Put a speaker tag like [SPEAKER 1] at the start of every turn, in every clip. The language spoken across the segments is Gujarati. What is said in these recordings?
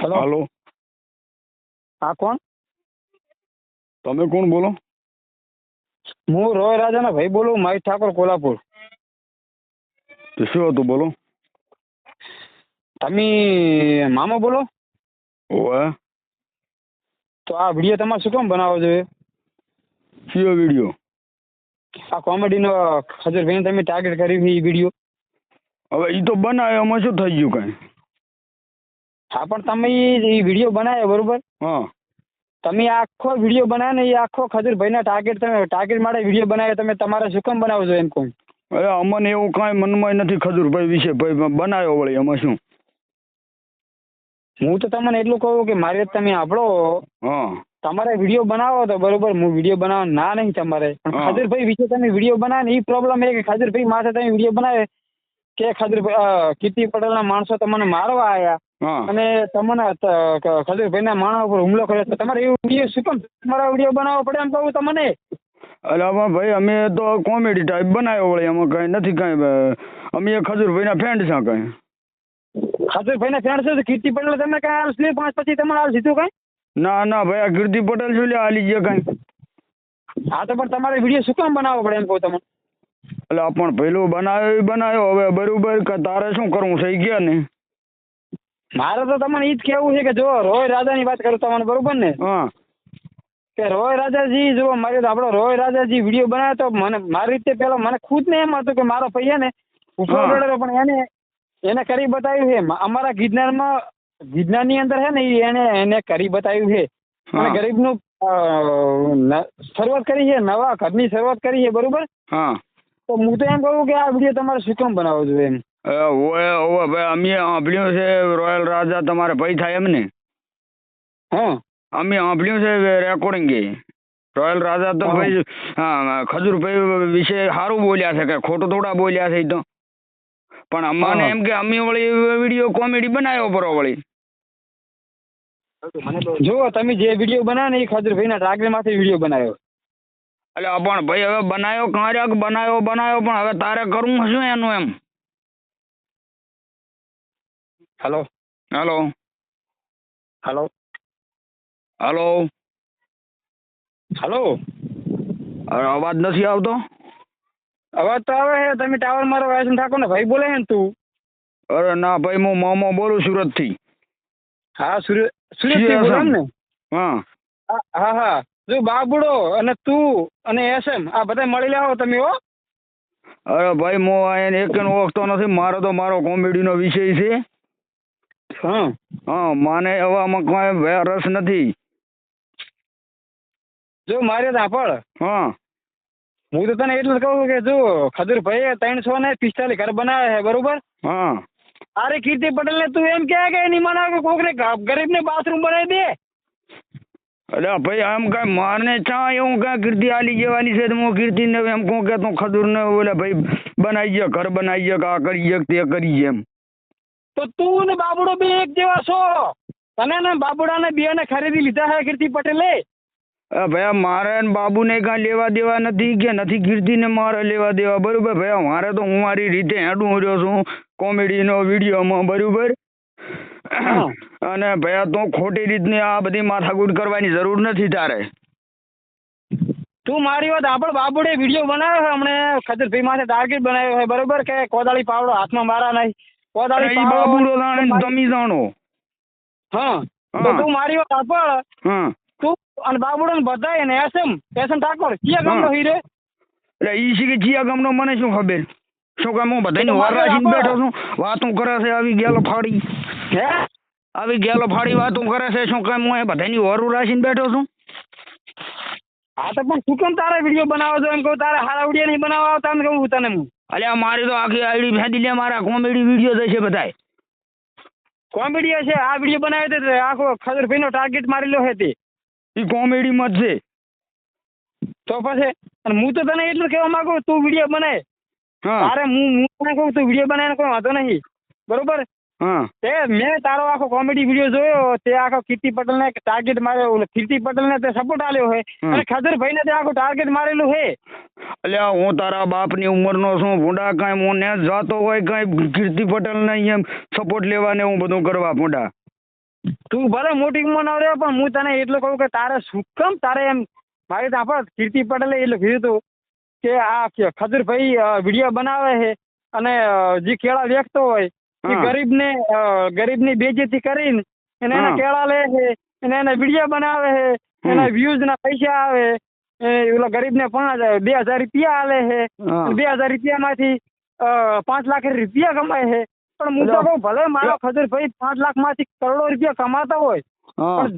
[SPEAKER 1] હેલો,
[SPEAKER 2] હાલો,
[SPEAKER 1] હા કોણ?
[SPEAKER 2] તમે કોણ બોલો?
[SPEAKER 1] હું રોય રાજાના ભાઈ બોલું, મહેશ ઠાકોર, કોલ્હાપુર.
[SPEAKER 2] તો શું હતું બોલો?
[SPEAKER 1] તમે મામા બોલો?
[SPEAKER 2] ઓવે,
[SPEAKER 1] તો આ વિડીયો તમારે શું કામ બનાવવો જોઈએ?
[SPEAKER 2] કયો વિડીયો?
[SPEAKER 1] આ કોમેડીનો ખજૂરભાઈને તમે ટાર્ગેટ કરી છે એ વિડીયો.
[SPEAKER 2] હવે એ તો બનાવ્યો, એમાં શું થઈ ગયું કાંઈ?
[SPEAKER 1] હા, પણ તમે એ વિડીયો બનાવ્યો બરોબર?
[SPEAKER 2] હા,
[SPEAKER 1] તમે આખો વિડીયો બનાવ્યો ને, એ આખો ખજૂરભાઈના ટાર્ગેટ માટે વિડીયો બનાવ્યો. તમે તમારે શું કામ બનાવો છો એમ કહું?
[SPEAKER 2] અરે અમને એવું કાંઈ મનમાં નથી ખજૂરભાઈ વિશે, ભાઈ બનાવ્યો વળી એમાં શું?
[SPEAKER 1] હું તો તમને એટલું કહું કે મારી વાત તમે સાંભળો.
[SPEAKER 2] હા,
[SPEAKER 1] તમારે વિડીયો બનાવો તો બરોબર, હું વિડીયો બનાવવા ના નહીં તમારે, પણ
[SPEAKER 2] હા.
[SPEAKER 1] ખજૂરભાઈ વિશે તમે વિડીયો બનાવો ને એ પ્રોબ્લેમ એ કે ખજૂરભાઈ માથે તમે વિડીયો બનાવે કે ખજૂરભાઈ કીર્તિ પટેલના માણસો તમને મારવા આવ્યા
[SPEAKER 2] હા.
[SPEAKER 1] અને તમને ખજૂરભાઈના માણસ ઉપર હુમલો કર્યો. તો તમારે એવું વિડીયો શું કામ તમારા વિડીયો બનાવવો પડે એમ કહું તમને?
[SPEAKER 2] અરે આમાં ભાઈ અમે તો કોમેડી ટાઈપ બનાવ્યો વળી, એમાં કાંઈ નથી કાંઈ. અમે ખજૂરભાઈના ફ્રેન્ડ છે કાંઈ.
[SPEAKER 1] ખજૂરભાઈના ફ્રેન્ડ છે તો કીર્તિ પટેલ તમે કાંઈ હાલ સ્લીપ 5 પછી તમારે હાલ સીધું કાંઈ?
[SPEAKER 2] ના ના ભાઈ, આ કીર્તિ પટેલ શું લે હાલી ગયા કાંઈ?
[SPEAKER 1] હા, તો પણ તમારે વિડીયો શું કામ બનાવવો પડે એમ કહું તમને?
[SPEAKER 2] એટલે પણ પેલું બનાવ્યો એ બનાવ્યો, હવે બરોબર કે તારે શું કરવું છે એ ગયા ને?
[SPEAKER 1] મારે તો તમને એ જ કહેવું છે કે જો રોય રાજાની વાત કરું તમને બરોબર ને,
[SPEAKER 2] હા,
[SPEAKER 1] કે રોય રાજાજી જો મારી આપણો રોય રાજાજી વિડીયો બનાવ્યો તો મને મારી રીતે પેલા મને ખુદ ને એમ હતું કે મારો પૈયા ને ઉપર
[SPEAKER 2] હા.
[SPEAKER 1] ઉડાડેલો, પણ એને કરી બતાવ્યું છે. અમારા ગિરનારની અંદર છે ને એને કરી બતાવ્યું છે. અને
[SPEAKER 2] હા.
[SPEAKER 1] ગરીબનું શરૂઆત કરી છે, નવા ઘરની શરૂઆત કરી છે બરોબર.
[SPEAKER 2] હા.
[SPEAKER 1] તો હું તો એમ કહું કે આ વિડીયો તમારે શું કામ બનાવવો જોઈએ એમ?
[SPEAKER 2] ઓવે ભાઈ, અમે સાંભળ્યું છે રોયલ રાજા તમારે ભાઈ થાય એમ ને?
[SPEAKER 1] હા,
[SPEAKER 2] અમે સાંભળ્યું છે રેકોર્ડિંગ એ રોયલ રાજા તો
[SPEAKER 1] હા.
[SPEAKER 2] ભાઈ ખજૂરભાઈ વિશે સારું બોલ્યા છે, કે ખોટું થોડા બોલ્યા છે એ તો. પણ અમને
[SPEAKER 1] હા.
[SPEAKER 2] એમ કે અમે વળી વિડીયો કોમેડી બનાવ્યો પરો વળી.
[SPEAKER 1] જો તમે જે વિડીયો બનાવ્યો ને એ ખજૂરભાઈના ટાર્ગેટ માંથી વિડીયો બનાવ્યો.
[SPEAKER 2] એટલે પણ ભાઈ હવે બનાવ્યો કાર્યક બનાવ્યો પણ હવે તારે કરવું શું એનું એમ?
[SPEAKER 1] હેલો,
[SPEAKER 2] હાલો,
[SPEAKER 1] હેલો,
[SPEAKER 2] હાલો,
[SPEAKER 1] હેલો.
[SPEAKER 2] અવાજ નથી આવતો?
[SPEAKER 1] અવાજ તો આવે છે. તમે ટાવર મારો વાયસન ઠાકોર ને ભાઈ બોલે છે ને તું?
[SPEAKER 2] અરે ના ભાઈ, હું મોમો બોલું સુરત થી.
[SPEAKER 1] હા, સુરત થી બોલો ને?
[SPEAKER 2] હા,
[SPEAKER 1] હા હા. જો બાબુડો અને તું અને એસએમ આ બધા મળી લાવો તમે હો.
[SPEAKER 2] અરે ભાઈ હું એક ઓળખતો નથી, મારો તો મારો કોમેડીનો વિષય છે.
[SPEAKER 1] હા,
[SPEAKER 2] હા, મને હવે આમાં કોઈ રસ નથી.
[SPEAKER 1] જો મારે સાંભળ,
[SPEAKER 2] હા,
[SPEAKER 1] હું તો તને એટલું જ કહું કે જો ખજૂરભાઈ 345 ઘર બનાવે છે બરોબર.
[SPEAKER 2] હા.
[SPEAKER 1] અરે કીર્તિ પટેલ ને તું એમ કે નહીં બનાવે, કોક ને ગરીબ ને બાથરૂમ બનાવી દે.
[SPEAKER 2] અરે ભાઈ આમ કાંઈ મારને ચા એવું કાંઈ કીર્તિ આલી જેવાની છે તો હું કીર્તિને એમ કહું કે તું ખજૂરને બોલે ભાઈ બનાવી ગયા, ઘર બનાવી ગયા, કે આ કરી ગયા તે કરી એમ.
[SPEAKER 1] તો તું ને બાબુડો બે એક જેવા છો. તને ને બાબુડા ને બે ને ખરીદી લીધા છે કીર્તિ પટેલે.
[SPEAKER 2] ભાઈ મારે બાબુને કાંઈ લેવા દેવા નથી, કે નથી કીર્તિને મારે લેવા દેવા બરોબર. ભાઈ મારે તો હું મારી રીતે હેડું રહ્યો છું કોમેડીનો વિડીયોમાં બરોબર. અને ભાઈ તું ખોટી રીતની આ બધી માથાકૂટ કરવાની જરૂર નથી તારે.
[SPEAKER 1] તું મારી વાત આપણે બાબુડે વિડીયો બનાવ્યો છે હમણે ખજૂરભાઈ માથે ટાર્ગેટ બનાવ્યો છે બરોબર, કે કોદાળી પાવડો હાથમાં મારા નહીં, કોદાળી
[SPEAKER 2] ઈ
[SPEAKER 1] પાવડો
[SPEAKER 2] બાબુડો જાણે તમે જાણો.
[SPEAKER 1] હા, તો તું મારી વાત સાંભળ.
[SPEAKER 2] હા,
[SPEAKER 1] તું અને બાબુડો ને બધાય ને એસએમ ઠાકોર કયા ગામનો હીરે?
[SPEAKER 2] એટલે ઈ છે કે ચિયા ગામનો મને શું ખબર? શું કામ હું બધાની વાર રાખીને બેઠો છું? વાતું કરે છે આવી ગેલો ફાડી.
[SPEAKER 1] હે?
[SPEAKER 2] આવી ગેલો ફાડી વાતું કરે છે, શું કામ હું બધાની વરું રાખીને બેઠો છું?
[SPEAKER 1] હા, તો પણ શું કેમ તારે વિડીયો બનાવો છો એમ કહું? તારે હારા વિડીયો નહીં બનાવવા આવતા ને કહું તને હું.
[SPEAKER 2] અલ્યા મારી તો આખી આઈડી ફેંદી લે, મારા કોમેડી વિડીયો જશે બધાય.
[SPEAKER 1] કોમેડી છે આ વિડીયો બનાવ્યો તો આખો ખજૂરભાઈનો ટાર્ગેટ મારેલો છે તે.
[SPEAKER 2] એ કોમેડીમાં જ છે.
[SPEAKER 1] તો પછી અને હું તો તને એટલું કહેવા માંગુ, તું વિડીયો બનાય.
[SPEAKER 2] હા,
[SPEAKER 1] તારે હું તને કહું તું વિડીયો બનાવીને કોઈ વાંધો નહીં બરોબર.
[SPEAKER 2] હા.
[SPEAKER 1] તે મેં તારો આખો કોમેડી વિડીયો જોયો, તે આખો કીર્તિ પટેલ ને ટાર્ગેટ માર્યો, કીર્તિ પટેલ ને તે સપોર્ટ આલ્યો છે અને ખજૂરભાઈ ને તે આખું ટાર્ગેટ મારેલું છે.
[SPEAKER 2] અલ્યા હું તારા બાપની ઉંમરનો છું ભૂંડા, કાંઈ હું ને જાતો હોય કાંઈ કીર્તિ પટેલ ને એમ સપોર્ટ લેવાને હું બધું કરવા ભૂંડા.
[SPEAKER 1] તું ભલે મોટી ઉંમરનો રહ્યો પણ હું તને એટલું કહું કે તારે શું કેમ તારે એમ મારી તો આપણે કીર્તિ પટેલે એટલું કીધું હતું કે આ ખજૂરભાઈ વિડીયો બનાવે છે અને જે કેળા વેચતો હોય એ
[SPEAKER 2] હા.
[SPEAKER 1] ગરીબની બેઇજ્જતી કરીને એને
[SPEAKER 2] હા.
[SPEAKER 1] એના કેળા લે છે અને એને વિડીયો બનાવે છે એના વ્યૂઝના પૈસા આવે ઓલા ગરીબને 2,000 રૂપિયા આલે છે
[SPEAKER 2] હા.
[SPEAKER 1] 2,000 રૂપિયામાંથી 5 લાખ રૂપિયા કમાય છે પણ હું તો કહું ભલે મારો ખજૂરભાઈ 5 લાખમાંથી કરોડો રૂપિયા કમાતો હોય
[SPEAKER 2] હા.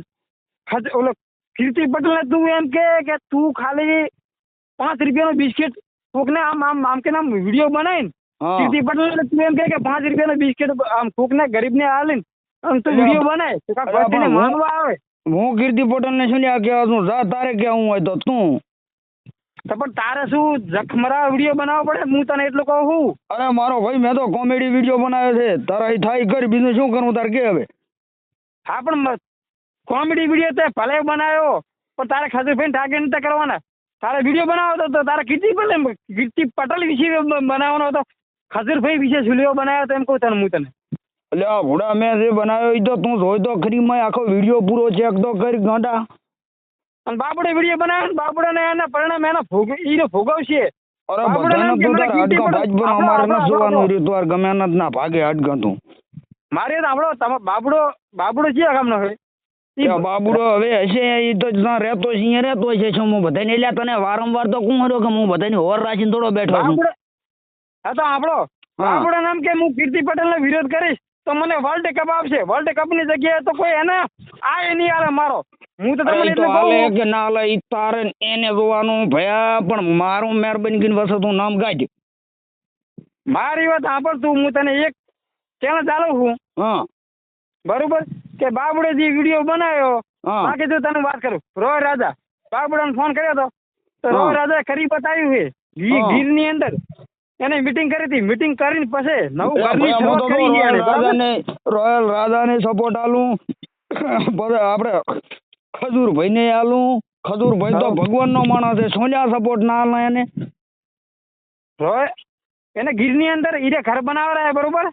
[SPEAKER 1] પણ ઓલો કીર્તિ પટેલને તું એમ કે તું ખાલી 5 રૂપિયાનું બિસ્કિટ કોકને આમ કે આમ વિડીયો બનાવીને
[SPEAKER 2] હા.
[SPEAKER 1] કીર્તિ પટેલને તું એમ કે 5 રૂપિયાનું બિસ્કિટ આમ કોકને ગરીબને આલીને અને તું વિડીયો બનાય તો કાંઈક
[SPEAKER 2] અરે
[SPEAKER 1] વસ્તીને
[SPEAKER 2] પણ
[SPEAKER 1] માનવા આવે
[SPEAKER 2] હું કીર્તિ પટેલને શું લ્યા કહેવા છું જા તારે કેવું હોય તો તું
[SPEAKER 1] તો પણ તારે શું જખમરા વિડીયો બનાવવો પડે હું તને એટલું કહું છું.
[SPEAKER 2] અરે મારો ભાઈ મેં તો કોમેડી વિડીયો બનાવ્યો છે તારા અહીં થાય કરી બીજું શું કરવું તારે કે હવે
[SPEAKER 1] હા પણ કોમેડી વિડીયો તે ભલે બનાવ્યો પણ તારે ખજૂરભાઈને ટાર્ગેટ નથી કરવાના. તારે વિડીયો બનાવો તો તારે કીર્તિ પટેલ વિશે બનાવવાનો હતો. ખજૂરભાઈ વિશે સુલિયો બનાવ્યો તો એમ કહું તને હું તને.
[SPEAKER 2] એટલે આ ભોળા મેં જે બનાવ્યો એ તો તું જોઈ તો ખરી મેં આખો વિડીયો પૂરો ચેક તો કરી ગાંડા
[SPEAKER 1] અને બાપડે વિડીયો બનાવ્યો ને બાપડે એના પરિણામે એને ભોગવશે.
[SPEAKER 2] અરે
[SPEAKER 1] બાપડે
[SPEAKER 2] બધાને
[SPEAKER 1] એમ કે
[SPEAKER 2] તું
[SPEAKER 1] મને
[SPEAKER 2] તાર
[SPEAKER 1] કીર્તિ
[SPEAKER 2] હાડકાં ભાજ
[SPEAKER 1] પટેલ-
[SPEAKER 2] પર અમારે ન
[SPEAKER 1] આપણો-
[SPEAKER 2] જોવાનું રહ્યું તું ગમે એના જ ના ભાગે હાડકાં તું
[SPEAKER 1] મારે તો બાબડો છે ગામનો હોય
[SPEAKER 2] ત્યાં બાબુડો હવે હશે એ તો ત્યાં રહેતો છે અહીંયા રહેતો છે શું હું બધાને એટલે તને વારંવાર તો કોણ હર્યો કે હું બધાની હોર રાખીને થોડો બેઠો છું
[SPEAKER 1] બાપડો હા તો આપણો
[SPEAKER 2] હા.
[SPEAKER 1] બાપડો નામ કે હું કીર્તિ પટેલનો વિરોધ કરીશ તો મને વર્લ્ડ કપ આપશે. વર્લ્ડ કપની જગ્યાએ તો કોઈ એને આ નહીં આલે મારો. હું તો
[SPEAKER 2] અરે
[SPEAKER 1] તમને
[SPEAKER 2] ઈ તો
[SPEAKER 1] એટલે
[SPEAKER 2] હાલે
[SPEAKER 1] કહું
[SPEAKER 2] કે ના હાલે ઈ તારે એને જોવાનું ભયા પણ મારું મહેરબાની કરીને વસે તું નામ ગાજ
[SPEAKER 1] મારી વાત સાંભળ તું હું તને એક ચેનલ ચાલુ છું
[SPEAKER 2] હા
[SPEAKER 1] બરોબર કે બાબુડે જે વિડીયો બનાવ્યો
[SPEAKER 2] હા
[SPEAKER 1] બાકી તો તને વાત કરું રોય રાજા બાબુડાને ફોન કર્યો હતો તો
[SPEAKER 2] હા.
[SPEAKER 1] રોય રાજાએ કરી બતાવ્યું છે
[SPEAKER 2] હા.
[SPEAKER 1] ગીરની અંદર એને મીટિંગ કરી હતી. મીટિંગ કરીને પછી નવું
[SPEAKER 2] એટલે
[SPEAKER 1] ઘરની
[SPEAKER 2] ભયા હું તો
[SPEAKER 1] શરૂઆત કરી છે એને, બરાબર?
[SPEAKER 2] રોયલ રાજાને સપોર્ટ આલું પછી આપણે ખજૂરભાઈને આલું ખજૂરભાઈ તો
[SPEAKER 1] હા.
[SPEAKER 2] ભગવાનનો માણસ છે સોલ્યા સપોર્ટ ના આલે એને
[SPEAKER 1] રોય એને ગીરની અંદર ઈરે ઘર બનાવવા બરોબર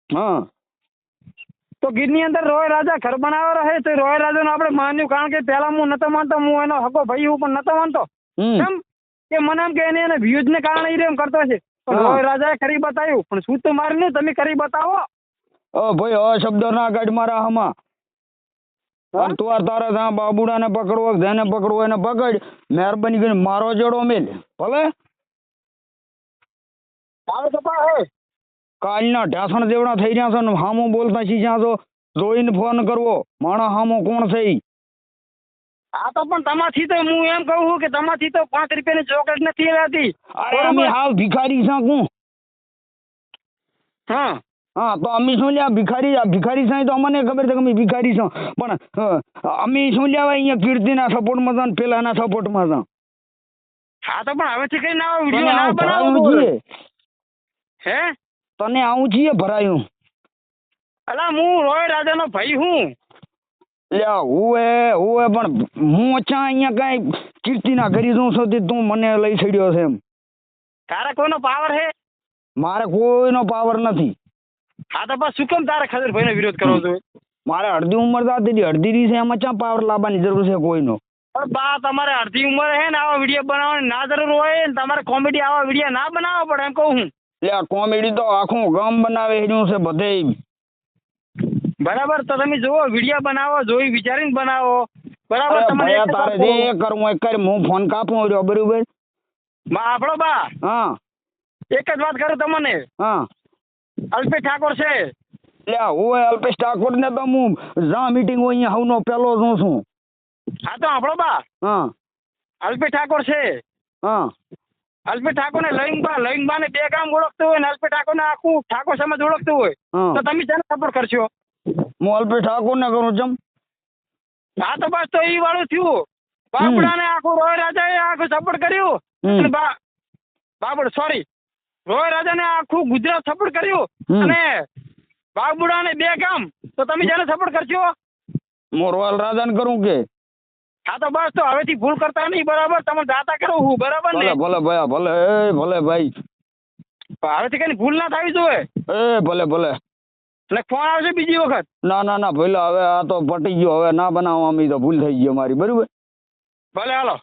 [SPEAKER 2] હા
[SPEAKER 1] તો ગીરની અંદર રોય રાજા ઘર બનાવવા રહે તો રોય રાજાનું આપણે માન્યું કારણ કે પહેલા હું નતો માનતો હું એનો હકો ભાઈ હું પણ નતો માનતો
[SPEAKER 2] હમ
[SPEAKER 1] કેમ કે મને એમ કે એને વ્યૂઝ ને કારણે ઈ એમ કરતો છે પણ
[SPEAKER 2] હા.
[SPEAKER 1] રોય રાજાએ કરી બતાવ્યું પણ શું તો મારે નહીં તમે કરી બતાવો.
[SPEAKER 2] ભાઈ અશબ્દ ના કાઢ મારા હમા
[SPEAKER 1] હા?
[SPEAKER 2] અને તું તારે ત્યાં બાબુડાને પકડવો જેને પકડવો એને પકડ મહેરબાની કરીને મારો જેડો મેલ ભલે
[SPEAKER 1] તારે તો પા હે
[SPEAKER 2] કાલના ઢાસણ જેવડા થઈ રહ્યા છે ને હામો બોલતા શીખ્યા છો જોઈને ફોન કરવો માણસ હામો કોણ છે ઈ
[SPEAKER 1] આ તો પણ તમાથી તો હું એમ કહું છું કે તમાથી તો 5 રૂપિયાની ચોકલેટ નથી લેતી.
[SPEAKER 2] અરે અમે હાવ ભિખારી છે કોણ
[SPEAKER 1] હા
[SPEAKER 2] હા તો અમે શું લ્યા ભિખારી છે તો અમને ખબર છે કે અમે ભિખારી છો પણ અમે શું લેવા અહીંયા કીર્તિના સપોર્ટમાં છે ને પેલાના સપોર્ટમાં છે
[SPEAKER 1] હા તો પણ હવેથી કઈ ના
[SPEAKER 2] તને
[SPEAKER 1] વિડીયો ના
[SPEAKER 2] આવું
[SPEAKER 1] બનાવો
[SPEAKER 2] ભરાયું
[SPEAKER 1] બોલ.
[SPEAKER 2] છીએ
[SPEAKER 1] હે
[SPEAKER 2] તને આવું છીએ ભરાયું
[SPEAKER 1] અલા હું રોય રાજાનો ભાઈ હું.
[SPEAKER 2] લ્યા હું પણ હું ચા અહીંયા કાંઈ કીર્તિના ઘરી જઉં છું તે તું મને લઈ છડ્યો છે એમ
[SPEAKER 1] તારે કોઈનો પાવર હે?
[SPEAKER 2] મારે કોઈનો પાવર નથી
[SPEAKER 1] હા તો બસ શું કેમ તારે ખજૂરભાઈનો વિરોધ કરવો જોઈએ?
[SPEAKER 2] મારે અડધી ઉંમર થતી હતી અડધી રી છે એમાં ચા પાવર લાવવાની જરૂર છે કોઈનો
[SPEAKER 1] પણ બા તમારે અડધી ઉંમર હે ને આવા વિડીયો બનાવવાની ના જરૂર હોય ને તમારે કોમેડી આવા વિડીયો ના બનાવવા પડે એમ કહું હું.
[SPEAKER 2] લ્યા કોમેડી તો આખું ગામ બનાવે રહ્યું છે બધે
[SPEAKER 1] બરાબર તો તમે જુઓ વિડીયો બનાવો જોઈ વિચારીને બનાવો બરાબર.
[SPEAKER 2] અરે
[SPEAKER 1] તમને
[SPEAKER 2] ભયા
[SPEAKER 1] એક જ
[SPEAKER 2] તારે
[SPEAKER 1] વાત
[SPEAKER 2] જે
[SPEAKER 1] કહું.
[SPEAKER 2] કરવું એ કર હું ફોન કાપું રહ્યો બરોબર
[SPEAKER 1] આપણો બા
[SPEAKER 2] હા
[SPEAKER 1] એક જ વાત કરું તમને
[SPEAKER 2] હા
[SPEAKER 1] અલ્પેશ ઠાકોર છે
[SPEAKER 2] લ્યા હું અલ્પેશ ઠાકોર ને તો હું જ્યાં મીટિંગ હોય અહીંયા હવનો પેલો જોઉં છું
[SPEAKER 1] હા તો આપણો બા
[SPEAKER 2] હા
[SPEAKER 1] અલ્પેશ ઠાકોર છે.
[SPEAKER 2] હા
[SPEAKER 1] અલ્પેશ ઠાકોર ને લઈને ને 2 ગામ ઓળખતું હોય ને અલ્પેશ ઠાકોર ને આખું ઠાકોર સમાજ ઓળખતું હોય
[SPEAKER 2] હા
[SPEAKER 1] તો તમે તેને સપોર્ટ કરશો?
[SPEAKER 2] હું અલ્પેશ ઠાકોર ને કરું ચમ
[SPEAKER 1] હા તો બસ તો ઈ વાળું થયું. બાબુડાને આખું રોય રાજાએ આખું સપોર્ટ કર્યું
[SPEAKER 2] હમ.
[SPEAKER 1] અને બાબુડ સોરી રોય રાજાને આખું ગુજરાત સપોર્ટ કર્યું
[SPEAKER 2] હમ.
[SPEAKER 1] અને બાબુડાને 2 ગામ તો તમે જેને સપોર્ટ કરશો?
[SPEAKER 2] હું રોયલ રાજાને કરું કે
[SPEAKER 1] હા તો બસ તો હવેથી ભૂલ કરતા નહીં બરાબર. તમે દાતા કરો હું બરાબર ને
[SPEAKER 2] ભલે ભલે ભયા ભલે ભલે ભાઈ
[SPEAKER 1] હવેથી કઈ ભૂલ ના થવી જોઈએ.
[SPEAKER 2] ભલે ભલે
[SPEAKER 1] એટલે ફોન આવશે બીજી વખત.
[SPEAKER 2] ના ના ના ભલે હવે આ તો પટી ગયો, હવે ના બનાવવા, અમી તો ભૂલ થઈ ગઈ મારી, બરોબર.
[SPEAKER 1] ભલે હાલો.